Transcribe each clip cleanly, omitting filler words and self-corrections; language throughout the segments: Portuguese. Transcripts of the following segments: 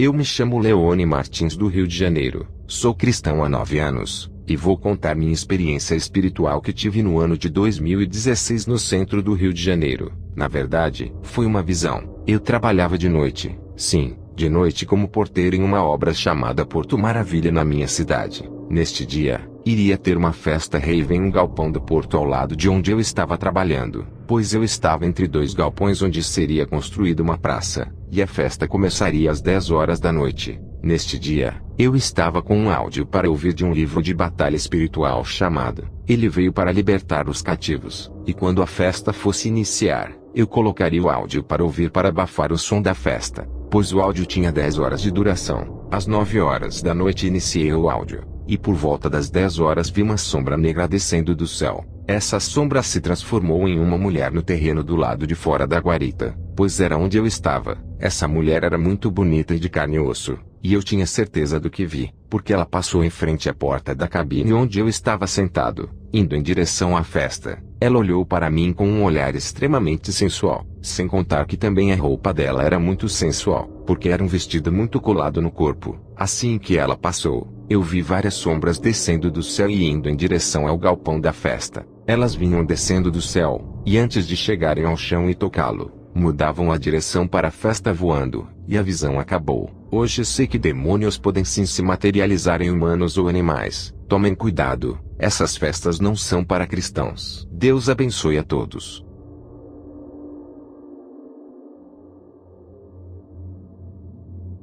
Eu me chamo Leone Martins do Rio de Janeiro, sou cristão há 9 anos, e vou contar minha experiência espiritual que tive no ano de 2016 no centro do Rio de Janeiro. Na verdade, foi uma visão. Eu trabalhava de noite, sim, de noite como porteiro em uma obra chamada Porto Maravilha na minha cidade. Neste dia, iria ter uma festa rave em um galpão do porto ao lado de onde eu estava trabalhando, pois eu estava entre 2 galpões onde seria construída uma praça, e a festa começaria às 10 horas da noite. Neste dia, eu estava com um áudio para ouvir de um livro de batalha espiritual chamado Ele Veio para Libertar os Cativos, e quando a festa fosse iniciar, eu colocaria o áudio para ouvir para abafar o som da festa, pois o áudio tinha 10 horas de duração. Às 9 horas da noite iniciei o áudio, e por volta das 10 horas vi uma sombra negra descendo do céu. Essa sombra se transformou em uma mulher no terreno do lado de fora da guarita, pois era onde eu estava. Essa mulher era muito bonita e de carne e osso, e eu tinha certeza do que vi, porque ela passou em frente à porta da cabine onde eu estava sentado, indo em direção à festa. Ela olhou para mim com um olhar extremamente sensual, sem contar que também a roupa dela era muito sensual, porque era um vestido muito colado no corpo. Assim que ela passou, eu vi várias sombras descendo do céu e indo em direção ao galpão da festa. Elas vinham descendo do céu, e antes de chegarem ao chão e tocá-lo, mudavam a direção para a festa voando, e a visão acabou. Hoje sei que demônios podem sim se materializar em humanos ou animais. Tomem cuidado, essas festas não são para cristãos. Deus abençoe a todos.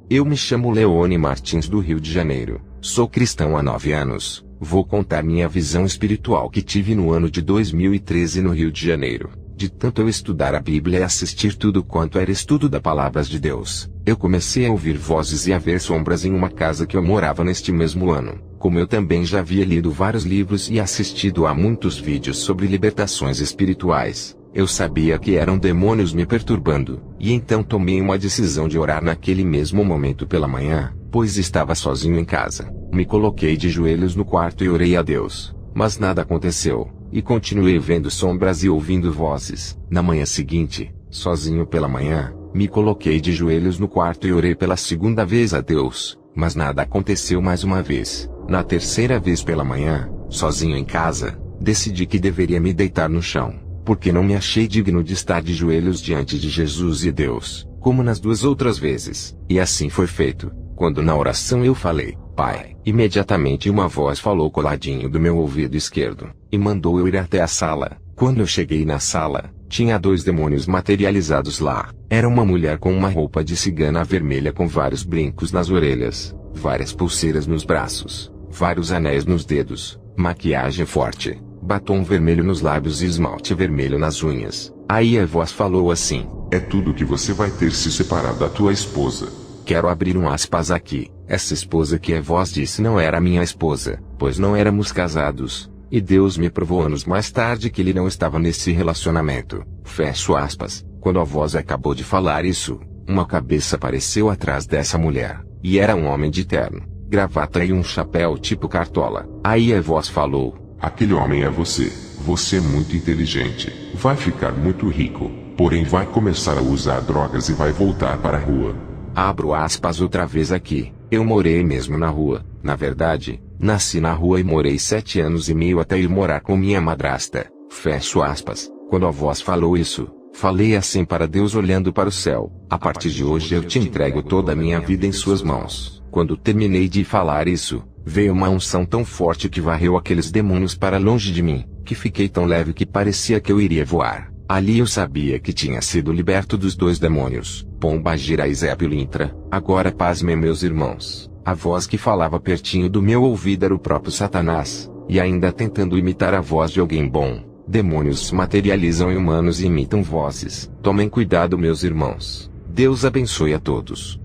Eu me chamo Leone Martins do Rio de Janeiro, sou cristão há 9 anos, vou contar minha visão espiritual que tive no ano de 2013 no Rio de Janeiro. De tanto eu estudar a Bíblia e assistir tudo quanto era estudo da Palavra de Deus, eu comecei a ouvir vozes e a ver sombras em uma casa que eu morava neste mesmo ano. Como eu também já havia lido vários livros e assistido a muitos vídeos sobre libertações espirituais, eu sabia que eram demônios me perturbando, e então tomei uma decisão de orar naquele mesmo momento pela manhã, pois estava sozinho em casa. Me coloquei de joelhos no quarto e orei a Deus, mas nada aconteceu. E continuei vendo sombras e ouvindo vozes. Na manhã seguinte, sozinho pela manhã, me coloquei de joelhos no quarto e orei pela segunda vez a Deus, mas nada aconteceu mais uma vez. Na terceira vez pela manhã, sozinho em casa, decidi que deveria me deitar no chão, porque não me achei digno de estar de joelhos diante de Jesus e Deus, como nas 2 outras vezes. E assim foi feito. Quando na oração eu falei, Pai, imediatamente uma voz falou coladinho do meu ouvido esquerdo, e mandou eu ir até a sala. Quando eu cheguei na sala, tinha 2 demônios materializados lá. Era uma mulher com uma roupa de cigana vermelha com vários brincos nas orelhas, várias pulseiras nos braços, vários anéis nos dedos, maquiagem forte, batom vermelho nos lábios e esmalte vermelho nas unhas. Aí a voz falou assim: é tudo que você vai ter se separar da tua esposa. Quero abrir um aspas aqui. Essa esposa que a voz disse não era minha esposa, pois não éramos casados, e Deus me provou anos mais tarde que ele não estava nesse relacionamento. Fecho aspas. Quando a voz acabou de falar isso, uma cabeça apareceu atrás dessa mulher, e era um homem de terno, gravata e um chapéu tipo cartola. Aí a voz falou: aquele homem é você. Você é muito inteligente, vai ficar muito rico, porém vai começar a usar drogas e vai voltar para a rua. Abro aspas outra vez aqui. Eu morei mesmo na rua. Na verdade, nasci na rua e morei 7 anos e meio até ir morar com minha madrasta. Fecho aspas. Quando a voz falou isso, falei assim para Deus olhando para o céu: a partir de hoje eu te entrego toda a minha vida em suas mãos. Quando terminei de falar isso, veio uma unção tão forte que varreu aqueles demônios para longe de mim, que fiquei tão leve que parecia que eu iria voar. Ali eu sabia que tinha sido liberto dos 2 demônios, Pomba Gira e Zé Pilintra. Agora pasmem meus irmãos, a voz que falava pertinho do meu ouvido era o próprio Satanás, e ainda tentando imitar a voz de alguém bom. Demônios se materializam em humanos e imitam vozes. Tomem cuidado meus irmãos. Deus abençoe a todos.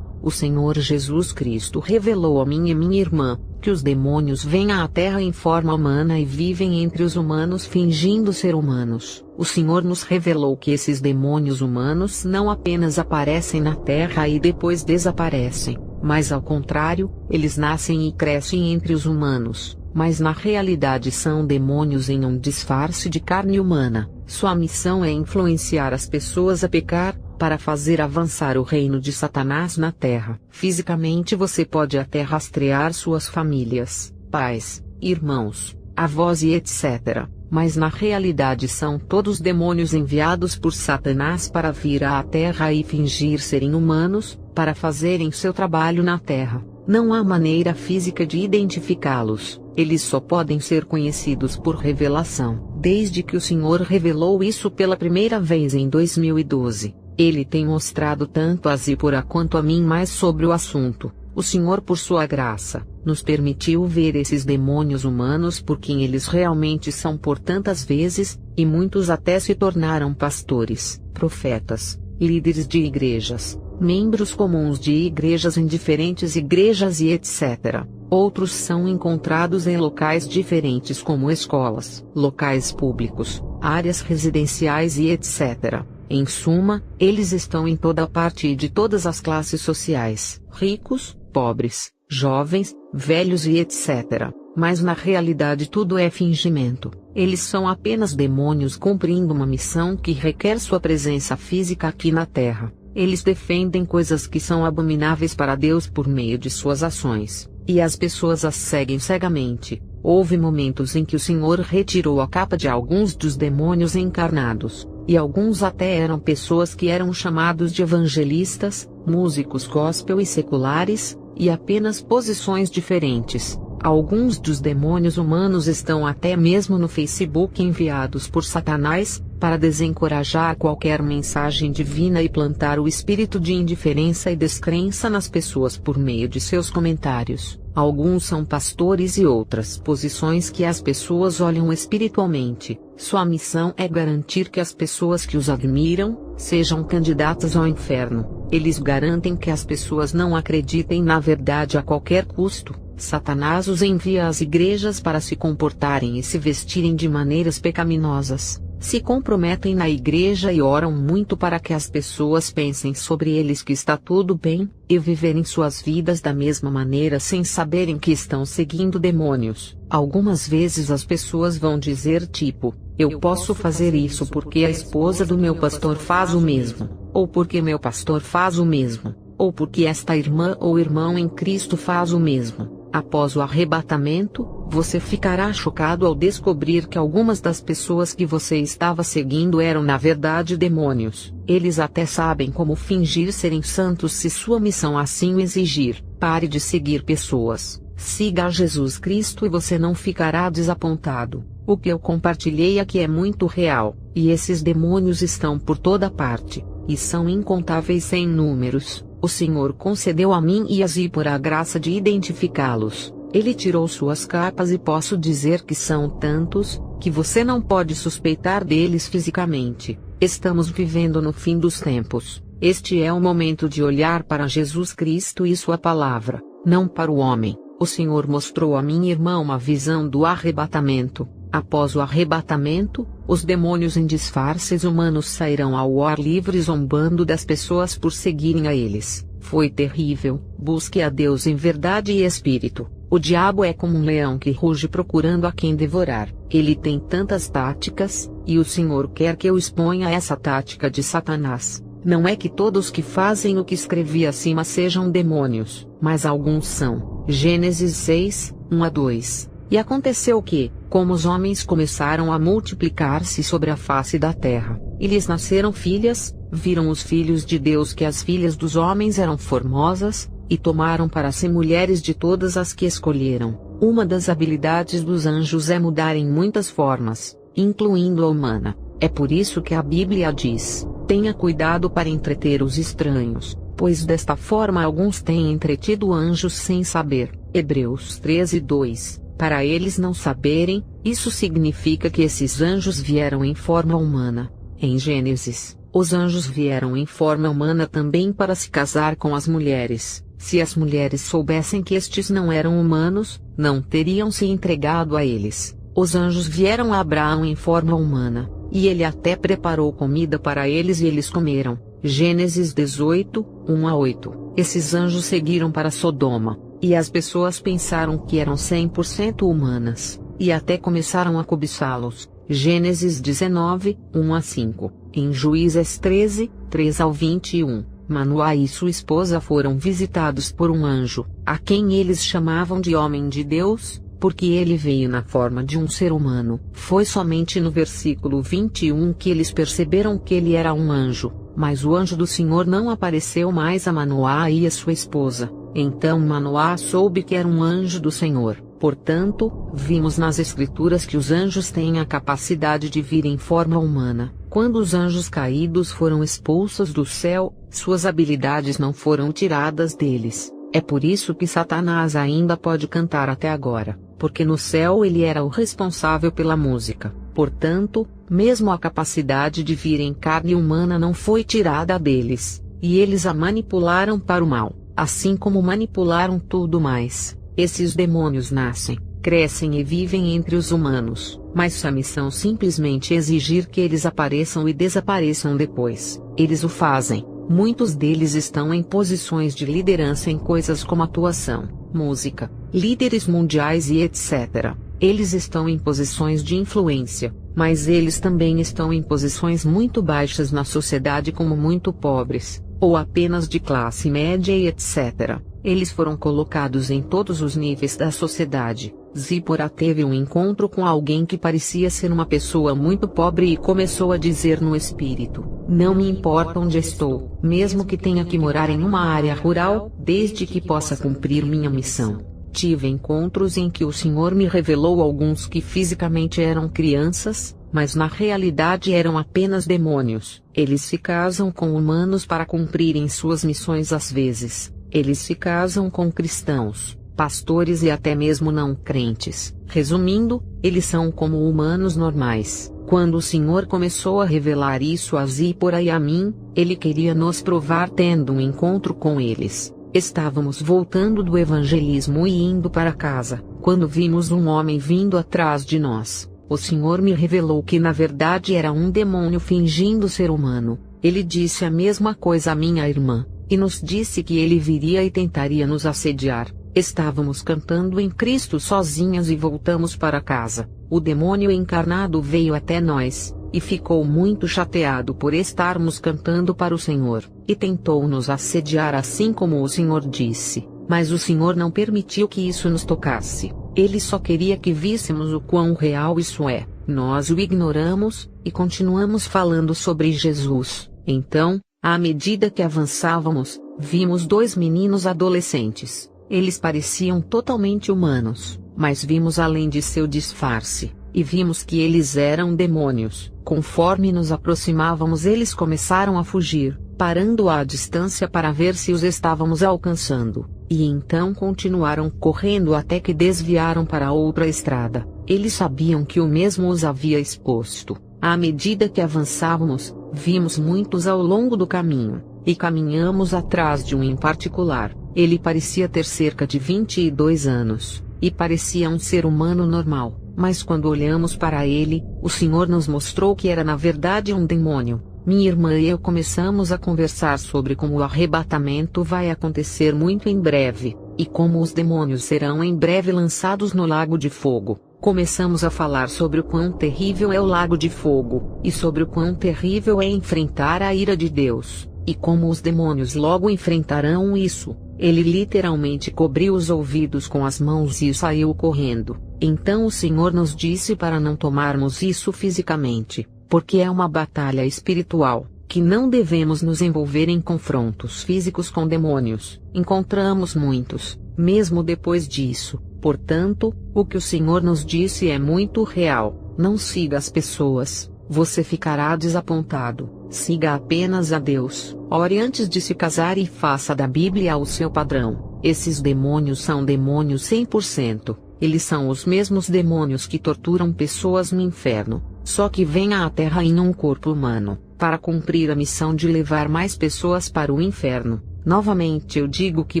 O Senhor Jesus Cristo revelou a mim e minha irmã, que os demônios vêm à Terra em forma humana e vivem entre os humanos fingindo ser humanos. O Senhor nos revelou que esses demônios humanos não apenas aparecem na Terra e depois desaparecem, mas ao contrário, eles nascem e crescem entre os humanos, mas na realidade são demônios em um disfarce de carne humana. Sua missão é influenciar as pessoas a pecar, para fazer avançar o reino de Satanás na Terra. Fisicamente você pode até rastrear suas famílias, pais, irmãos, avós e etc. Mas na realidade são todos demônios enviados por Satanás para vir à Terra e fingir serem humanos, para fazerem seu trabalho na Terra. Não há maneira física de identificá-los, eles só podem ser conhecidos por revelação. Desde que o Senhor revelou isso pela primeira vez em 2012, Ele tem mostrado tanto a Zípora quanto a mim mais sobre o assunto. O Senhor, por sua graça, nos permitiu ver esses demônios humanos por quem eles realmente são por tantas vezes, e muitos até se tornaram pastores, profetas, líderes de igrejas, membros comuns de igrejas em diferentes igrejas e etc. Outros são encontrados em locais diferentes como escolas, locais públicos, áreas residenciais e etc. Em suma, eles estão em toda parte e de todas as classes sociais, ricos, pobres, jovens, velhos e etc. Mas na realidade tudo é fingimento. Eles são apenas demônios cumprindo uma missão que requer sua presença física aqui na Terra. Eles defendem coisas que são abomináveis para Deus por meio de suas ações, e as pessoas as seguem cegamente. Houve momentos em que o Senhor retirou a capa de alguns dos demônios encarnados, e alguns até eram pessoas que eram chamados de evangelistas, músicos gospel e seculares, e apenas posições diferentes. Alguns dos demônios humanos estão até mesmo no Facebook enviados por Satanás, para desencorajar qualquer mensagem divina e plantar o espírito de indiferença e descrença nas pessoas por meio de seus comentários. Alguns são pastores e outras posições que as pessoas olham espiritualmente. Sua missão é garantir que as pessoas que os admiram, sejam candidatas ao inferno. Eles garantem que as pessoas não acreditem na verdade a qualquer custo. Satanás os envia às igrejas para se comportarem e se vestirem de maneiras pecaminosas. Se comprometem na igreja e oram muito para que as pessoas pensem sobre eles que está tudo bem, e viverem suas vidas da mesma maneira sem saberem que estão seguindo demônios. Algumas vezes as pessoas vão dizer tipo, eu posso fazer isso porque a esposa do meu pastor faz o mesmo, ou porque meu pastor faz o mesmo, ou porque esta irmã ou irmão em Cristo faz o mesmo. Após o arrebatamento, você ficará chocado ao descobrir que algumas das pessoas que você estava seguindo eram na verdade demônios. Eles até sabem como fingir serem santos se sua missão assim o exigir. Pare de seguir pessoas. Siga a Jesus Cristo e você não ficará desapontado. O que eu compartilhei aqui é muito real, e esses demônios estão por toda parte, e são incontáveis sem números. O Senhor concedeu a mim e a Zípora a graça de identificá-los. Ele tirou suas capas e posso dizer que são tantos, que você não pode suspeitar deles fisicamente. Estamos vivendo no fim dos tempos. Este é o momento de olhar para Jesus Cristo e sua palavra, não para o homem. O Senhor mostrou a minha irmã uma visão do arrebatamento. Após o arrebatamento, os demônios em disfarces humanos sairão ao ar livre zombando das pessoas por seguirem a eles. Foi terrível. Busque a Deus em verdade e espírito. O diabo é como um leão que ruge procurando a quem devorar. Ele tem tantas táticas, e o Senhor quer que eu exponha essa tática de Satanás. Não é que todos que fazem o que escrevi acima sejam demônios, mas alguns são. Gênesis 6, 1-2. E aconteceu que, como os homens começaram a multiplicar-se sobre a face da terra, e lhes nasceram filhas, viram os filhos de Deus que as filhas dos homens eram formosas, e tomaram para si mulheres de todas as que escolheram. Uma das habilidades dos anjos é mudar em muitas formas, incluindo a humana. É por isso que a Bíblia diz, tenha cuidado para entreter os estranhos, pois desta forma alguns têm entretido anjos sem saber. Hebreus 13:2. Para eles não saberem, isso significa que esses anjos vieram em forma humana. Em Gênesis, os anjos vieram em forma humana também para se casar com as mulheres. Se as mulheres soubessem que estes não eram humanos, não teriam se entregado a eles. Os anjos vieram a Abraão em forma humana, e ele até preparou comida para eles e eles comeram. Gênesis 18, 1-8. Esses anjos seguiram para Sodoma. E as pessoas pensaram que eram 100% humanas, e até começaram a cobiçá-los. Gênesis 19, 1 a 5. Em Juízes 13, 3 ao 21, Manoá e sua esposa foram visitados por um anjo, a quem eles chamavam de homem de Deus, porque ele veio na forma de um ser humano. Foi somente no versículo 21 que eles perceberam que ele era um anjo, mas o anjo do Senhor não apareceu mais a Manoá e a sua esposa. Então Manoá soube que era um anjo do Senhor. Portanto, vimos nas Escrituras que os anjos têm a capacidade de vir em forma humana. Quando os anjos caídos foram expulsos do céu, suas habilidades não foram tiradas deles. É por isso que Satanás ainda pode cantar até agora, porque no céu ele era o responsável pela música. Portanto, mesmo a capacidade de vir em carne humana não foi tirada deles, e eles a manipularam para o mal, assim como manipularam tudo mais. Esses demônios nascem, crescem e vivem entre os humanos, mas sua missão simplesmente exigir que eles apareçam e desapareçam depois. Eles o fazem. Muitos deles estão em posições de liderança em coisas como atuação, música, líderes mundiais e etc. Eles estão em posições de influência, mas eles também estão em posições muito baixas na sociedade como muito pobres, ou apenas de classe média e etc. Eles foram colocados em todos os níveis da sociedade. Zípora teve um encontro com alguém que parecia ser uma pessoa muito pobre e começou a dizer no espírito: "Não me importa onde estou, mesmo que tenha que morar em uma área rural, desde que possa cumprir minha missão." Tive encontros em que o Senhor me revelou alguns que fisicamente eram crianças, mas na realidade eram apenas demônios. Eles se casam com humanos para cumprirem suas missões às vezes. Eles se casam com cristãos, pastores e até mesmo não crentes. Resumindo, eles são como humanos normais. Quando o Senhor começou a revelar isso a Zípora e a mim, ele queria nos provar tendo um encontro com eles. Estávamos voltando do evangelismo e indo para casa, quando vimos um homem vindo atrás de nós. O Senhor me revelou que na verdade era um demônio fingindo ser humano. Ele disse a mesma coisa à minha irmã, e nos disse que ele viria e tentaria nos assediar. Estávamos cantando em Cristo sozinhas e voltamos para casa. O demônio encarnado veio até nós, e ficou muito chateado por estarmos cantando para o Senhor, e tentou nos assediar assim como o Senhor disse, mas o Senhor não permitiu que isso nos tocasse. Ele só queria que víssemos o quão real isso é. Nós o ignoramos, e continuamos falando sobre Jesus. Então, à medida que avançávamos, vimos dois meninos adolescentes. Eles pareciam totalmente humanos, mas vimos além de seu disfarce, e vimos que eles eram demônios. Conforme nos aproximávamos, eles começaram a fugir, parando à distância para ver se os estávamos alcançando, e então continuaram correndo até que desviaram para outra estrada. Eles sabiam que o mesmo os havia exposto. À medida que avançávamos, vimos muitos ao longo do caminho, e caminhamos atrás de um em particular. Ele parecia ter cerca de 22 anos, e parecia um ser humano normal, mas quando olhamos para ele, o Senhor nos mostrou que era na verdade um demônio. Minha irmã e eu começamos a conversar sobre como o arrebatamento vai acontecer muito em breve, e como os demônios serão em breve lançados no lago de fogo. Começamos a falar sobre o quão terrível é o lago de fogo, e sobre o quão terrível é enfrentar a ira de Deus, e como os demônios logo enfrentarão isso. Ele literalmente cobriu os ouvidos com as mãos e saiu correndo. Então o Senhor nos disse para não tomarmos isso fisicamente, porque é uma batalha espiritual, que não devemos nos envolver em confrontos físicos com demônios. Encontramos muitos, mesmo depois disso. Portanto, o que o Senhor nos disse é muito real. Não siga as pessoas, você ficará desapontado. Siga apenas a Deus. Ore antes de se casar e faça da Bíblia o seu padrão. Esses demônios são demônios 100%. Eles são os mesmos demônios que torturam pessoas no inferno, só que vêm à Terra em um corpo humano, para cumprir a missão de levar mais pessoas para o inferno. Novamente eu digo que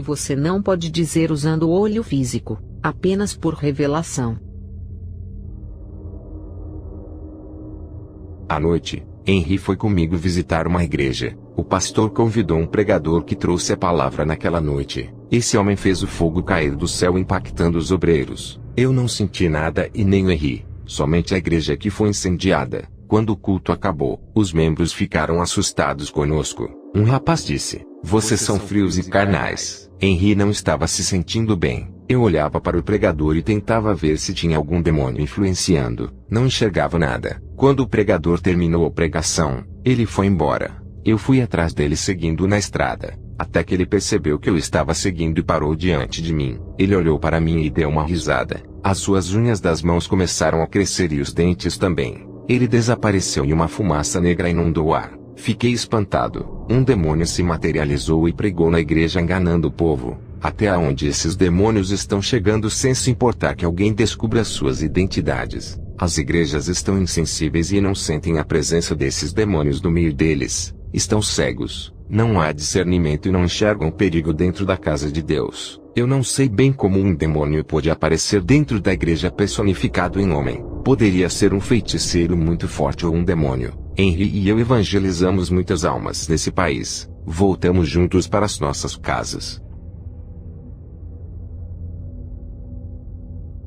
você não pode dizer usando o olho físico, apenas por revelação. À noite, Henry foi comigo visitar uma igreja. O pastor convidou um pregador que trouxe a palavra naquela noite. Esse homem fez o fogo cair do céu impactando os obreiros. Eu não senti nada e nem o Henry. Somente a igreja que foi incendiada. Quando o culto acabou, os membros ficaram assustados conosco. Um rapaz disse: "Vocês são frios e carnais." Henry não estava se sentindo bem. Eu olhava para o pregador e tentava ver se tinha algum demônio influenciando. Não enxergava nada. Quando o pregador terminou a pregação, ele foi embora. Eu fui atrás dele seguindo na estrada, até que ele percebeu que eu estava seguindo e parou diante de mim. Ele olhou para mim e deu uma risada. As suas unhas das mãos começaram a crescer e os dentes também. Ele desapareceu e uma fumaça negra inundou o ar. Fiquei espantado. Um demônio se materializou e pregou na igreja enganando o povo. Até onde esses demônios estão chegando sem se importar que alguém descubra suas identidades. As igrejas estão insensíveis e não sentem a presença desses demônios no meio deles. Estão cegos. Não há discernimento e não enxergam perigo dentro da casa de Deus. Eu não sei bem como um demônio pode aparecer dentro da igreja personificado em homem. Poderia ser um feiticeiro muito forte ou um demônio. Henry e eu evangelizamos muitas almas nesse país. Voltamos juntos para as nossas casas.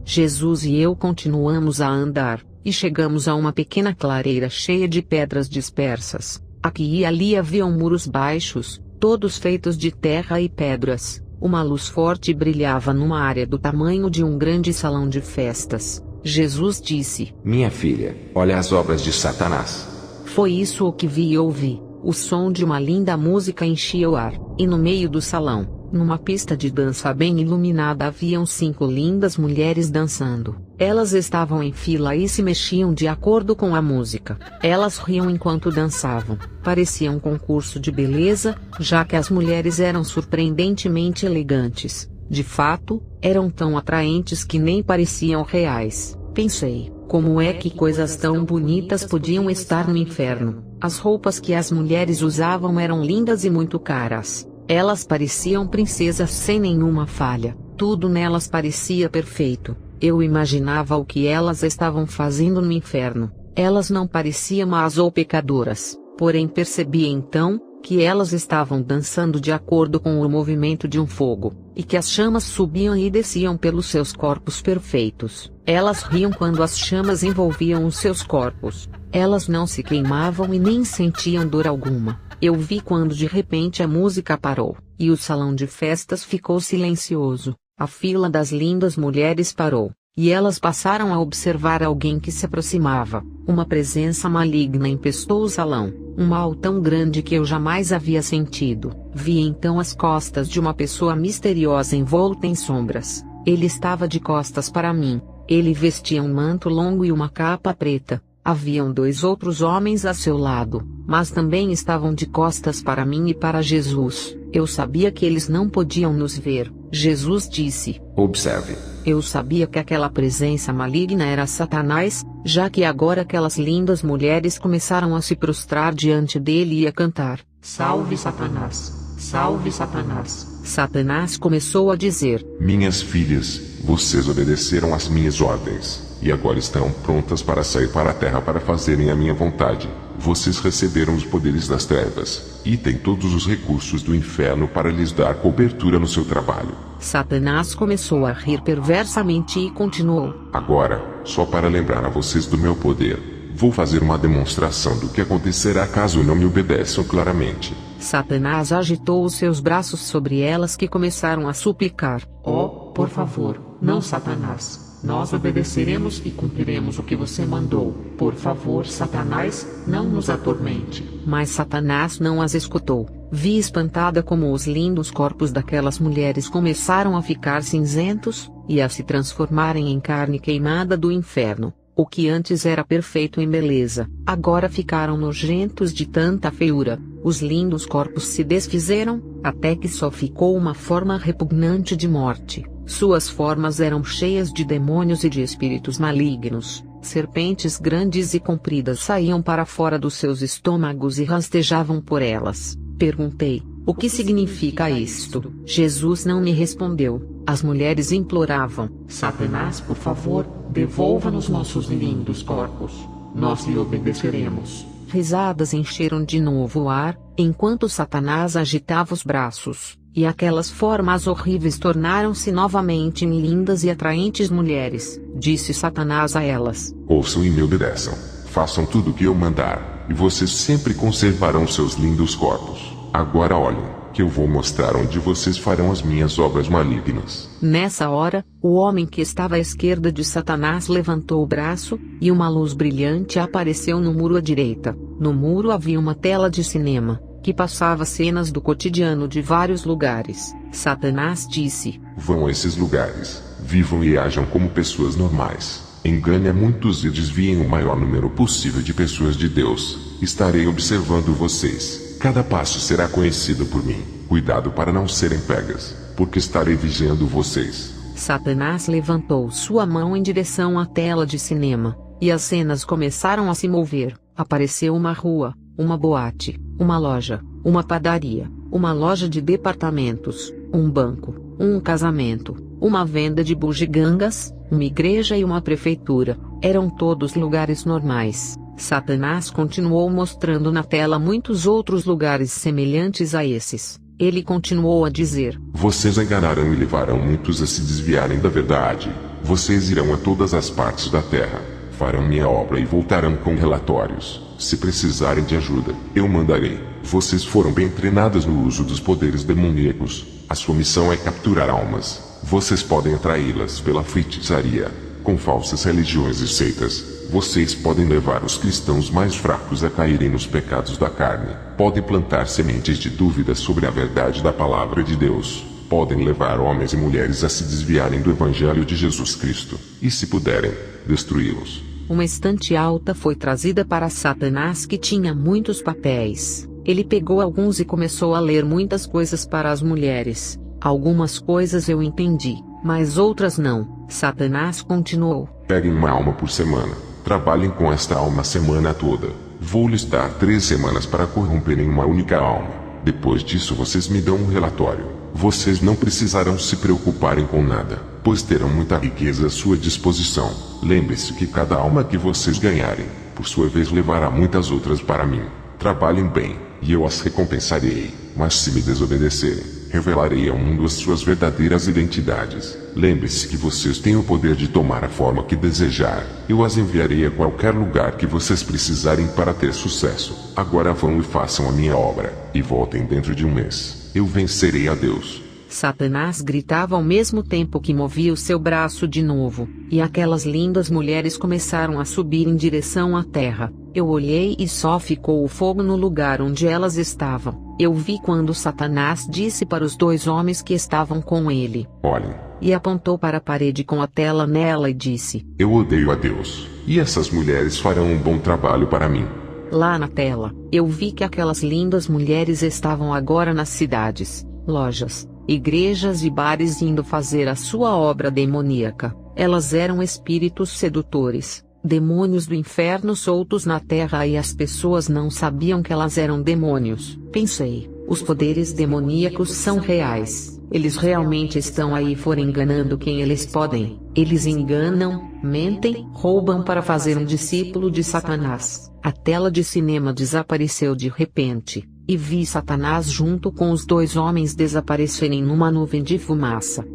Jesus e eu continuamos a andar, e chegamos a uma pequena clareira cheia de pedras dispersas. Aqui e ali haviam muros baixos, todos feitos de terra e pedras. Uma luz forte brilhava numa área do tamanho de um grande salão de festas. Jesus disse: "Minha filha, olha as obras de Satanás." Foi isso o que vi e ouvi. O som de uma linda música enchia o ar, e no meio do salão, numa pista de dança bem iluminada, haviam 5 lindas mulheres dançando. Elas estavam em fila e se mexiam de acordo com a música. Elas riam enquanto dançavam. Parecia um concurso de beleza, já que as mulheres eram surpreendentemente elegantes. De fato, eram tão atraentes que nem pareciam reais. Pensei, como é que coisas tão bonitas podiam estar no inferno? As roupas que as mulheres usavam eram lindas e muito caras. Elas pareciam princesas sem nenhuma falha. Tudo nelas parecia perfeito. Eu imaginava o que elas estavam fazendo no inferno. Elas não pareciam más ou pecadoras, porém percebi então que elas estavam dançando de acordo com o movimento de um fogo, e que as chamas subiam e desciam pelos seus corpos perfeitos. Elas riam quando as chamas envolviam os seus corpos. Elas não se queimavam e nem sentiam dor alguma. Eu vi quando de repente a música parou, e o salão de festas ficou silencioso. A fila das lindas mulheres parou, e elas passaram a observar alguém que se aproximava. Uma presença maligna empestou o salão, um mal tão grande que eu jamais havia sentido. Vi então as costas de uma pessoa misteriosa envolta em sombras. Ele estava de costas para mim. Ele vestia um manto longo e uma capa preta. Haviam 2 outros homens a seu lado, mas também estavam de costas para mim e para Jesus. Eu sabia que eles não podiam nos ver. Jesus disse: "Observe." Eu sabia que aquela presença maligna era Satanás, já que agora aquelas lindas mulheres começaram a se prostrar diante dele e a cantar: "Salve Satanás! Salve Satanás!" Satanás começou a dizer: "Minhas filhas, vocês obedeceram às minhas ordens, e agora estão prontas para sair para a terra para fazerem a minha vontade. Vocês receberam os poderes das trevas, e têm todos os recursos do inferno para lhes dar cobertura no seu trabalho." Satanás começou a rir perversamente e continuou: "Agora, só para lembrar a vocês do meu poder, vou fazer uma demonstração do que acontecerá caso não me obedeçam claramente." Satanás agitou os seus braços sobre elas, que começaram a suplicar: "Oh, por favor, não, Satanás. Nós obedeceremos e cumpriremos o que você mandou. Por favor, Satanás, não nos atormente." Mas Satanás não as escutou. Vi espantada como os lindos corpos daquelas mulheres começaram a ficar cinzentos, e a se transformarem em carne queimada do inferno. O que antes era perfeito em beleza, agora ficaram nojentos de tanta feiura. Os lindos corpos se desfizeram, até que só ficou uma forma repugnante de morte. Suas formas eram cheias de demônios e de espíritos malignos. Serpentes grandes e compridas saíam para fora dos seus estômagos e rastejavam por elas. Perguntei: "O que significa isto?" Jesus não me respondeu. As mulheres imploravam: "Satanás, por favor, devolva-nos nossos lindos corpos. Nós lhe obedeceremos." Risadas encheram de novo o ar, enquanto Satanás agitava os braços. e aquelas formas horríveis tornaram-se novamente em lindas e atraentes mulheres. Disse Satanás a elas: Ouçam e me obedeçam. Façam tudo o que eu mandar, e vocês sempre conservarão seus lindos corpos. Agora olhem, que eu vou mostrar onde vocês farão as minhas obras malignas. Nessa hora, o homem que estava à esquerda de Satanás levantou o braço, e uma luz brilhante apareceu no muro à direita. No muro havia uma tela de cinema, que passava cenas do cotidiano de vários lugares. Satanás disse: Vão a esses lugares, vivam e ajam como pessoas normais. Engane a muitos e desviem o maior número possível de pessoas de Deus. Estarei observando vocês. Cada passo será conhecido por mim. Cuidado para não serem pegas, porque estarei vigiando vocês. Satanás levantou sua mão em direção à tela de cinema, e as cenas começaram a se mover. Apareceu uma rua, uma boate, uma loja, uma padaria, uma loja de departamentos, um banco, um casamento, uma venda de bugigangas, uma igreja e uma prefeitura. Eram todos lugares normais. Satanás continuou mostrando na tela muitos outros lugares semelhantes a esses. Ele continuou a dizer: Vocês enganarão e levarão muitos a se desviarem da verdade. Vocês irão a todas as partes da terra, farão minha obra e voltarão com relatórios. Se precisarem de ajuda, eu mandarei. Vocês foram bem treinadas no uso dos poderes demoníacos. A sua missão é capturar almas. Vocês podem atraí-las pela feitiçaria, com falsas religiões e seitas. Vocês podem levar os cristãos mais fracos a caírem nos pecados da carne. Podem plantar sementes de dúvida sobre a verdade da palavra de Deus. Podem levar homens e mulheres a se desviarem do evangelho de Jesus Cristo. E se puderem, destruí-los. Uma estante alta foi trazida para Satanás que tinha muitos papéis. Ele pegou alguns e começou a ler muitas coisas para as mulheres. Algumas coisas eu entendi, mas outras não. Satanás continuou: Peguem uma alma por semana. Trabalhem com esta alma a semana toda. Vou lhes dar 3 semanas para corromperem uma única alma. Depois disso vocês me dão um relatório. Vocês não precisarão se preocuparem com nada, pois terão muita riqueza à sua disposição. Lembre-se que cada alma que vocês ganharem, por sua vez levará muitas outras para mim. Trabalhem bem, e eu as recompensarei. Mas se me desobedecerem, revelarei ao mundo as suas verdadeiras identidades. Lembre-se que vocês têm o poder de tomar a forma que desejar. Eu as enviarei a qualquer lugar que vocês precisarem para ter sucesso. Agora vão e façam a minha obra, e voltem dentro de um mês. Eu vencerei a Deus. Satanás gritava ao mesmo tempo que movia o seu braço de novo, e aquelas lindas mulheres começaram a subir em direção à terra. Eu olhei e só ficou o fogo no lugar onde elas estavam. Eu vi quando Satanás disse para os 2 homens que estavam com ele: Olhem. E apontou para a parede com a tela nela e disse: Eu odeio a Deus, e essas mulheres farão um bom trabalho para mim. Lá na tela, eu vi que aquelas lindas mulheres estavam agora nas cidades, lojas, igrejas e bares indo fazer a sua obra demoníaca. Elas eram espíritos sedutores, demônios do inferno soltos na terra, e as pessoas não sabiam que elas eram demônios. Pensei: os poderes demoníacos são reais. Eles realmente estão aí fora enganando quem eles podem. Eles enganam, mentem, roubam para fazer um discípulo de Satanás. A tela de cinema desapareceu de repente, e vi Satanás junto com os 2 homens desaparecerem numa nuvem de fumaça.